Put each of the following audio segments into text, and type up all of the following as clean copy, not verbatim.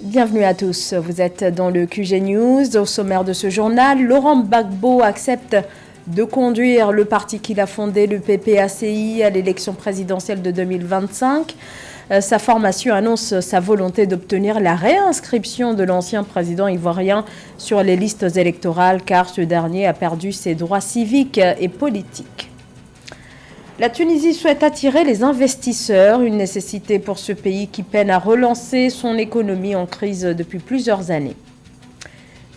Bienvenue à tous, vous êtes dans le QG News. Au sommaire de ce journal, Laurent Gbagbo accepte de conduire le parti qu'il a fondé, le PPACI, à l'élection présidentielle de 2025. Sa formation annonce sa volonté d'obtenir la réinscription de l'ancien président ivoirien sur les listes électorales car ce dernier a perdu ses droits civiques et politiques. La Tunisie souhaite attirer les investisseurs, une nécessité pour ce pays qui peine à relancer son économie en crise depuis plusieurs années.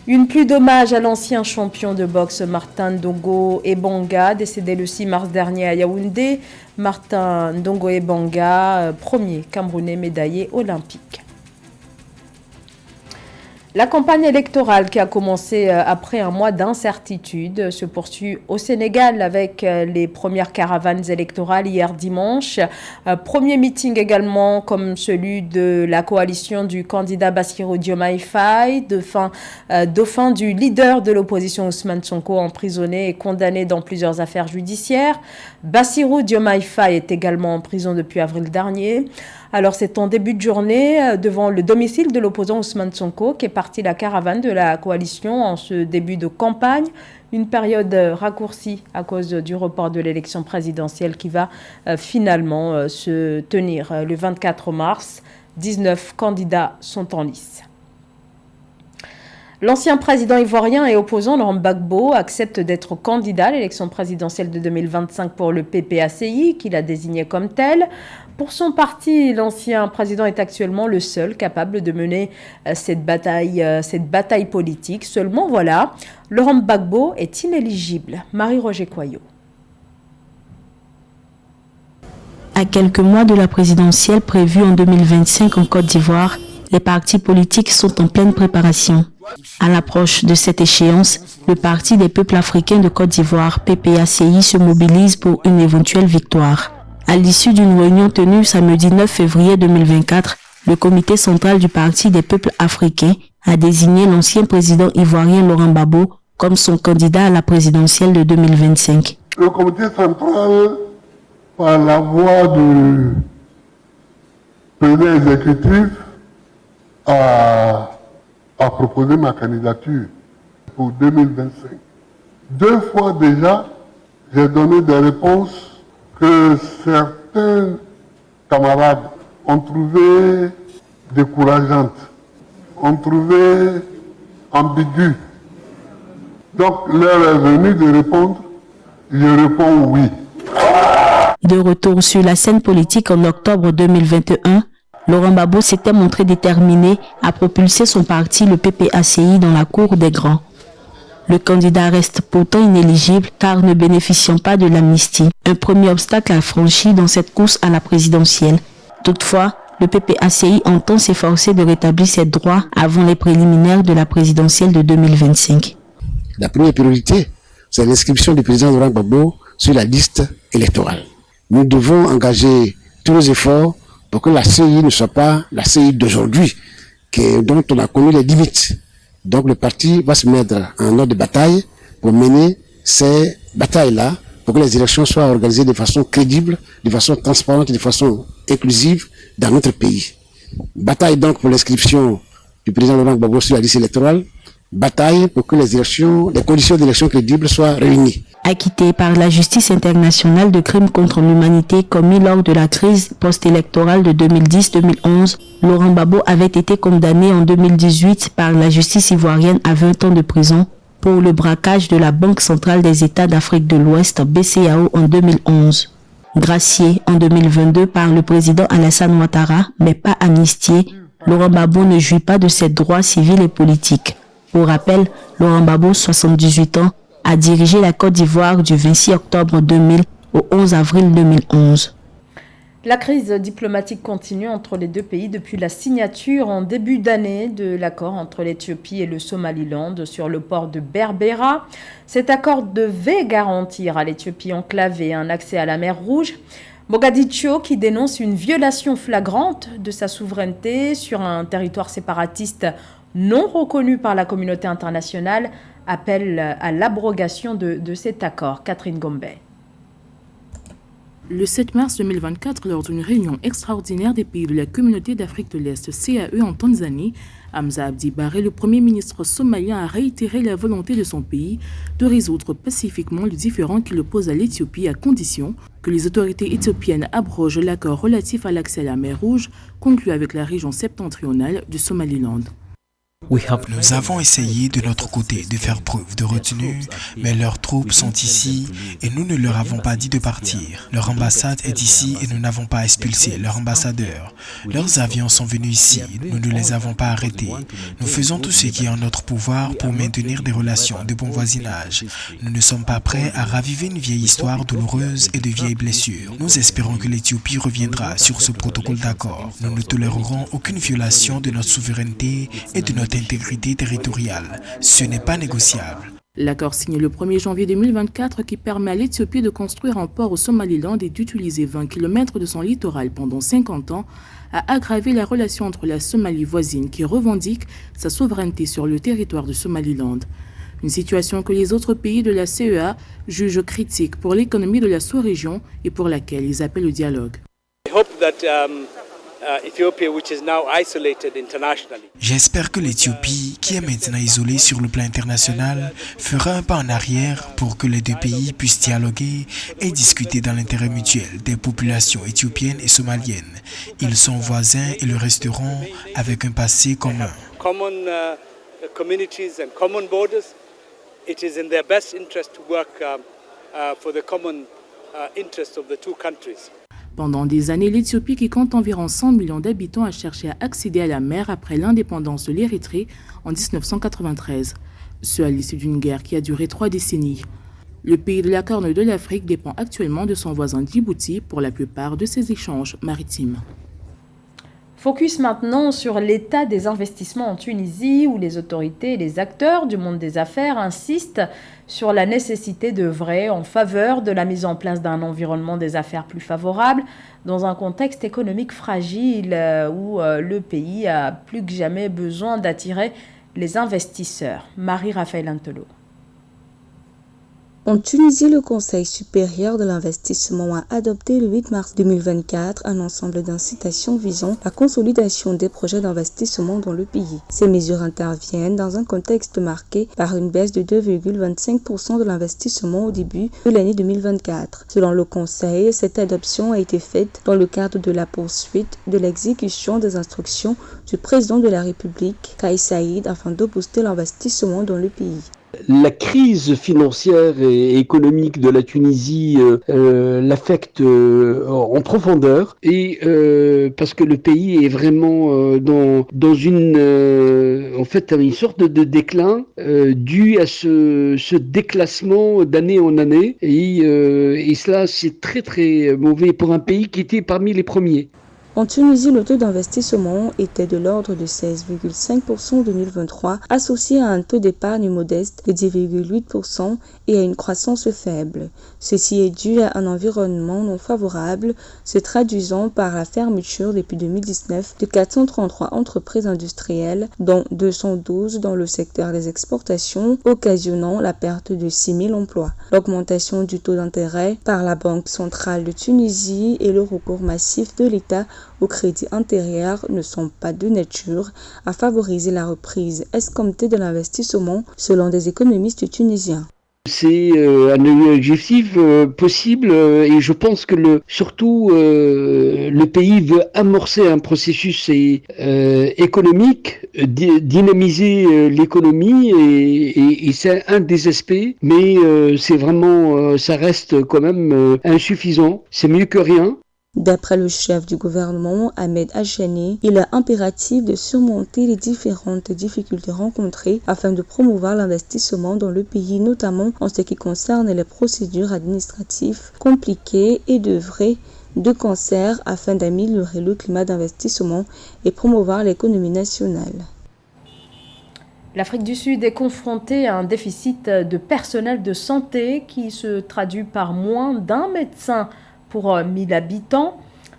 Une pluie d'hommage à l'ancien champion de boxe Martin Ndongo Ebanga, décédé le 6 mars dernier à Yaoundé. Martin Ndongo Ebanga, premier Camerounais médaillé olympique. La campagne électorale qui a commencé après un mois d'incertitude se poursuit au Sénégal avec les premières caravanes électorales hier dimanche. Premier meeting également comme celui de la coalition du candidat Bassirou Diomaye Faye, dauphin du leader de l'opposition Ousmane Sonko emprisonné et condamné dans plusieurs affaires judiciaires. Bassirou Diomaye Faye est également en prison depuis avril dernier. Alors c'est en début de journée devant le domicile de l'opposant Ousmane Sonko qu'est partie la caravane de la coalition en ce début de campagne. Une période raccourcie à cause du report de l'élection présidentielle qui va finalement se tenir le 24 mars. 19 candidats sont en lice. L'ancien président ivoirien et opposant Laurent Gbagbo accepte d'être candidat à l'élection présidentielle de 2025 pour le PPACI, qu'il a désigné comme tel. Pour son parti, l'ancien président est actuellement le seul capable de mener cette bataille politique. Seulement voilà, Laurent Gbagbo est inéligible. Marie-Roger Coyot. À quelques mois de la présidentielle prévue en 2025 en Côte d'Ivoire, les partis politiques sont en pleine préparation. À l'approche de cette échéance, le Parti des peuples africains de Côte d'Ivoire, PPACI, se mobilise pour une éventuelle victoire. À l'issue d'une réunion tenue samedi 9 février 2024, le comité central du Parti des peuples africains a désigné l'ancien président ivoirien Laurent Gbagbo comme son candidat à la présidentielle de 2025. Le comité central, par la voie du président exécutif, a proposé ma candidature pour 2025. 2 fois déjà, j'ai donné des réponses que certains camarades ont trouvées décourageantes, ont trouvées ambiguës. Donc, l'heure est venue de répondre. Je réponds oui. De retour sur la scène politique en octobre 2021, Laurent Gbagbo s'était montré déterminé à propulser son parti, le PPACI, dans la cour des grands. Le candidat reste pourtant inéligible car ne bénéficiant pas de l'amnistie, un premier obstacle à franchir dans cette course à la présidentielle. Toutefois, le PPACI entend s'efforcer de rétablir ses droits avant les préliminaires de la présidentielle de 2025. La première priorité, c'est l'inscription du président Laurent Gbagbo sur la liste électorale. Nous devons engager tous nos efforts pour que la CI ne soit pas la CI d'aujourd'hui, dont on a connu les limites. Donc le parti va se mettre en ordre de bataille pour mener ces batailles-là, pour que les élections soient organisées de façon crédible, de façon transparente et de façon inclusive dans notre pays. Bataille donc pour l'inscription du président Laurent Gbagbo sur la liste électorale, bataille pour que les conditions d'élection crédibles soient réunies. Acquitté par la justice internationale de crimes contre l'humanité commis lors de la crise post-électorale de 2010-2011, Laurent Gbagbo avait été condamné en 2018 par la justice ivoirienne à 20 ans de prison pour le braquage de la Banque centrale des États d'Afrique de l'Ouest, BCEAO, en 2011. Gracié en 2022 par le président Alassane Ouattara, mais pas amnistié, Laurent Gbagbo ne jouit pas de ses droits civils et politiques. Pour rappel, Laurent Gbagbo, 78 ans, a dirigé la Côte d'Ivoire du 26 octobre 2000 au 11 avril 2011. La crise diplomatique continue entre les deux pays depuis la signature en début d'année de l'accord entre l'Éthiopie et le Somaliland sur le port de Berbera. Cet accord devait garantir à l'Éthiopie enclavée un accès à la mer Rouge. Mogadiscio, qui dénonce une violation flagrante de sa souveraineté sur un territoire séparatiste non reconnu par la communauté internationale, appelle à l'abrogation de cet accord. Catherine Gombe. Le 7 mars 2024, lors d'une réunion extraordinaire des pays de la Communauté d'Afrique de l'Est, CAE, en Tanzanie, Hamza Abdi Barre, le Premier ministre somalien, a réitéré la volonté de son pays de résoudre pacifiquement le différend qui l'oppose à l'Éthiopie à condition que les autorités éthiopiennes abrogent l'accord relatif à l'accès à la mer Rouge conclu avec la région septentrionale du Somaliland. Nous avons essayé de notre côté de faire preuve de retenue, mais leurs troupes sont ici et nous ne leur avons pas dit de partir. Leur ambassade est ici et nous n'avons pas expulsé leur ambassadeur. Leurs avions sont venus ici, nous ne les avons pas arrêtés. Nous faisons tout ce qui est en notre pouvoir pour maintenir des relations de bon voisinage. Nous ne sommes pas prêts à raviver une vieille histoire douloureuse et de vieilles blessures. Nous espérons que l'Éthiopie reviendra sur ce protocole d'accord. Nous ne tolérerons aucune violation de notre souveraineté et de notre intégrité territoriale. Ce n'est pas négociable. L'accord signé le 1er janvier 2024 qui permet à l'Éthiopie de construire un port au Somaliland et d'utiliser 20 km de son littoral pendant 50 ans a aggravé la relation entre la Somalie voisine qui revendique sa souveraineté sur le territoire du Somaliland. Une situation que les autres pays de la CEA jugent critique pour l'économie de la sous-région et pour laquelle ils appellent le dialogue. J'espère que l'Éthiopie, qui est maintenant isolée sur le plan international, fera un pas en arrière pour que les deux pays puissent dialoguer et discuter dans l'intérêt mutuel des populations éthiopiennes et somaliennes. Ils sont voisins et le resteront avec un passé commun. It is in their best interest to work for the common interest of the two countries. Pendant des années, l'Éthiopie, qui compte environ 100 millions d'habitants, a cherché à accéder à la mer après l'indépendance de l'Érythrée en 1993. Ce à l'issue d'une guerre qui a duré 3 décennies. Le pays de la Corne de l'Afrique dépend actuellement de son voisin Djibouti pour la plupart de ses échanges maritimes. Focus maintenant sur l'état des investissements en Tunisie, où les autorités et les acteurs du monde des affaires insistent sur la nécessité d'œuvrer en faveur de la mise en place d'un environnement des affaires plus favorable dans un contexte économique fragile où le pays a plus que jamais besoin d'attirer les investisseurs. Marie-Raphaël Antelo. En Tunisie, le Conseil supérieur de l'investissement a adopté le 8 mars 2024 un ensemble d'incitations visant la consolidation des projets d'investissement dans le pays. Ces mesures interviennent dans un contexte marqué par une baisse de 2,25% de l'investissement au début de l'année 2024. Selon le Conseil, cette adoption a été faite dans le cadre de la poursuite de l'exécution des instructions du président de la République, Kais Saïed, afin de booster l'investissement dans le pays. La crise financière et économique de la Tunisie l'affecte en profondeur et parce que le pays est vraiment dans une sorte de déclin dû à ce déclassement d'année en année et cela c'est très très mauvais pour un pays qui était parmi les premiers. En Tunisie, le taux d'investissement était de l'ordre de 16,5% en 2023, associé à un taux d'épargne modeste de 10,8% et à une croissance faible. Ceci est dû à un environnement non favorable, se traduisant par la fermeture depuis 2019 de 433 entreprises industrielles, dont 212 dans le secteur des exportations, occasionnant la perte de 6 000 emplois. L'augmentation du taux d'intérêt par la Banque centrale de Tunisie et le recours massif de l'État au crédit intérieur ne sont pas de nature à favoriser la reprise escomptée de l'investissement, selon des économistes tunisiens. C'est un objectif possible et je pense que surtout le pays veut amorcer un processus économique, dynamiser l'économie et c'est un des aspects, mais c'est vraiment, ça reste quand même insuffisant. C'est mieux que rien. D'après le chef du gouvernement, Ahmed Achani, il est impératif de surmonter les différentes difficultés rencontrées afin de promouvoir l'investissement dans le pays, notamment en ce qui concerne les procédures administratives compliquées et d'œuvrer de concert afin d'améliorer le climat d'investissement et promouvoir l'économie nationale. L'Afrique du Sud est confrontée à un déficit de personnel de santé qui se traduit par moins d'un médecin pour 1000 habitants.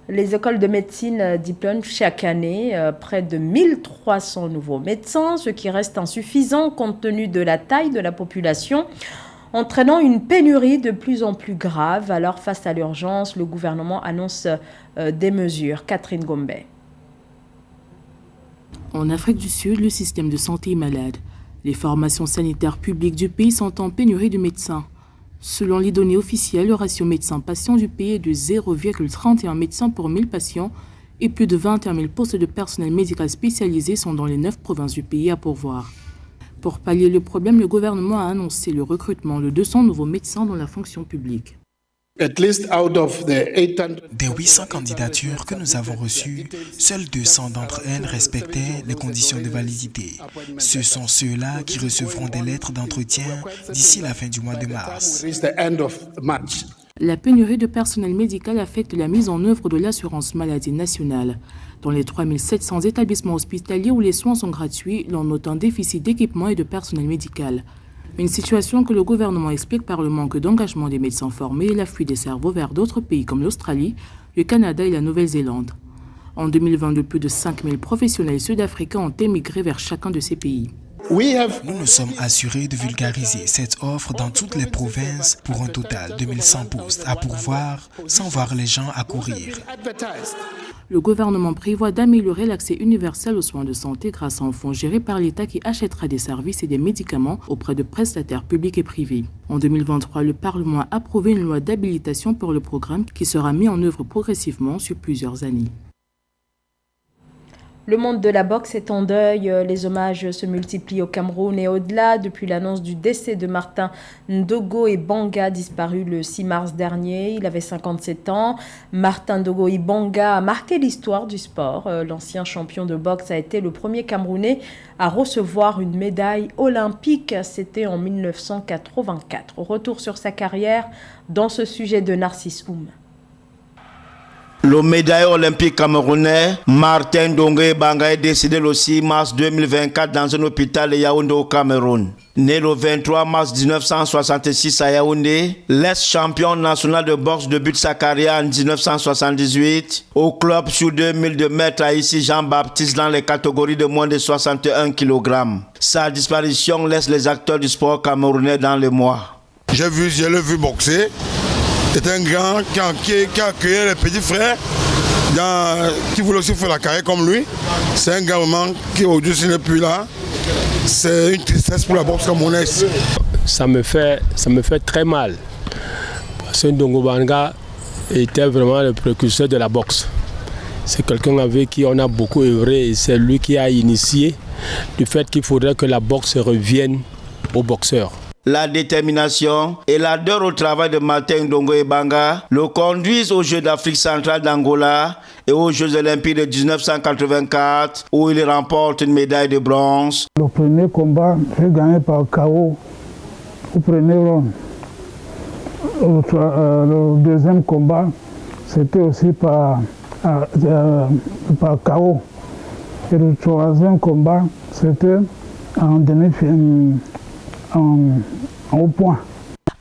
Les écoles de médecine diplôment chaque année près de 1300 nouveaux médecins, ce qui reste insuffisant compte tenu de la taille de la population. entraînant une pénurie de plus en plus grave. Alors, face à l'urgence, le gouvernement annonce des mesures. Catherine Gombe. En Afrique du Sud, le système de santé est malade. Les formations sanitaires publiques du pays sont en pénurie de médecins. Selon les données officielles, le ratio médecins-patients du pays est de 0,31 médecins pour 1000 patients et plus de 21 000 postes de personnel médical spécialisé sont dans les 9 provinces du pays à pourvoir. Pour pallier le problème, le gouvernement a annoncé le recrutement de 200 nouveaux médecins dans la fonction publique. Des 800 candidatures que nous avons reçues, seuls 200 d'entre elles respectaient les conditions de validité. Ce sont ceux-là qui recevront des lettres d'entretien d'ici la fin du mois de mars. La pénurie de personnel médical affecte la mise en œuvre de l'assurance maladie nationale. Dans les 3700 établissements hospitaliers où les soins sont gratuits, l'on note un déficit d'équipement et de personnel médical. Une situation que le gouvernement explique par le manque d'engagement des médecins formés et l'afflux des cerveaux vers d'autres pays comme l'Australie, le Canada et la Nouvelle-Zélande. En 2022, plus de 5000 professionnels sud-africains ont émigré vers chacun de ces pays. Nous nous sommes assurés de vulgariser cette offre dans toutes les provinces pour un total de 1100 postes à pourvoir sans voir les gens accourir. Le gouvernement prévoit d'améliorer l'accès universel aux soins de santé grâce à un fonds géré par l'État qui achètera des services et des médicaments auprès de prestataires publics et privés. En 2023, le Parlement a approuvé une loi d'habilitation pour le programme qui sera mis en œuvre progressivement sur plusieurs années. Le monde de la boxe est en deuil. Les hommages se multiplient au Cameroun et au-delà depuis l'annonce du décès de Martin Ndogo Ibanga, disparu le 6 mars dernier. Il avait 57 ans. Martin Ndogo Ibanga a marqué l'histoire du sport. L'ancien champion de boxe a été le premier Camerounais à recevoir une médaille olympique. C'était en 1984. Retour sur sa carrière dans ce sujet de Narcisse Oum. Le médailleur olympique camerounais Martin Ndogo Ibanga est décédé le 6 mars 2024 dans un hôpital de Yaoundé au Cameroun. Né le 23 mars 1966 à Yaoundé, l'ex-champion national de boxe débute sa carrière en 1978 au club sur 2000 de maître Haïssi Jean-Baptiste dans les catégories de moins de 61 kg. Sa disparition laisse les acteurs du sport camerounais dans le mois. Je l'ai vu boxer. C'est un grand qui a accueilli les petits frères, qui voulait aussi faire la carrière comme lui. C'est un gars vraiment qui aujourd'hui n'est plus là. C'est une tristesse pour la boxe camerounaise. Ça me fait très mal. Parce que Ndogo Ibanga était vraiment le précurseur de la boxe. C'est quelqu'un avec qui on a beaucoup œuvré et c'est lui qui a initié le fait qu'il faudrait que la boxe revienne aux boxeurs. La détermination et l'ardeur au travail de Martin Ndogo Ibanga le conduisent aux Jeux d'Afrique centrale d'Angola et aux Jeux olympiques de 1984 où il remporte une médaille de bronze. Le premier combat, j'ai gagné par KO au premier round. Le deuxième combat, c'était aussi par KO. Et le troisième combat, c'était en demi-finale. Au point.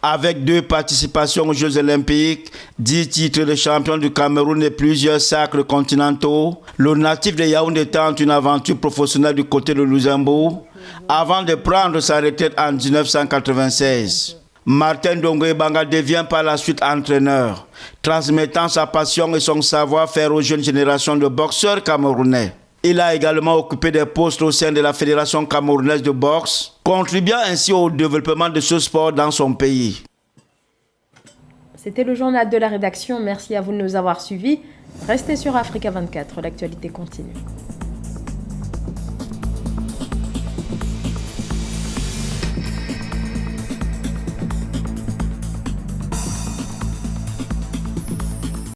Avec 2 participations aux Jeux olympiques, 10 titres de champion du Cameroun et plusieurs sacres continentaux, le natif de Yaoundé tente une aventure professionnelle du côté de Luxembourg avant de prendre sa retraite en 1996. Martin Ndogo Ibanga devient par la suite entraîneur, transmettant sa passion et son savoir-faire aux jeunes générations de boxeurs camerounais. Il a également occupé des postes au sein de la Fédération camerounaise de boxe, contribuant ainsi au développement de ce sport dans son pays. C'était le journal de la rédaction. Merci à vous de nous avoir suivis. Restez sur Africa 24, l'actualité continue.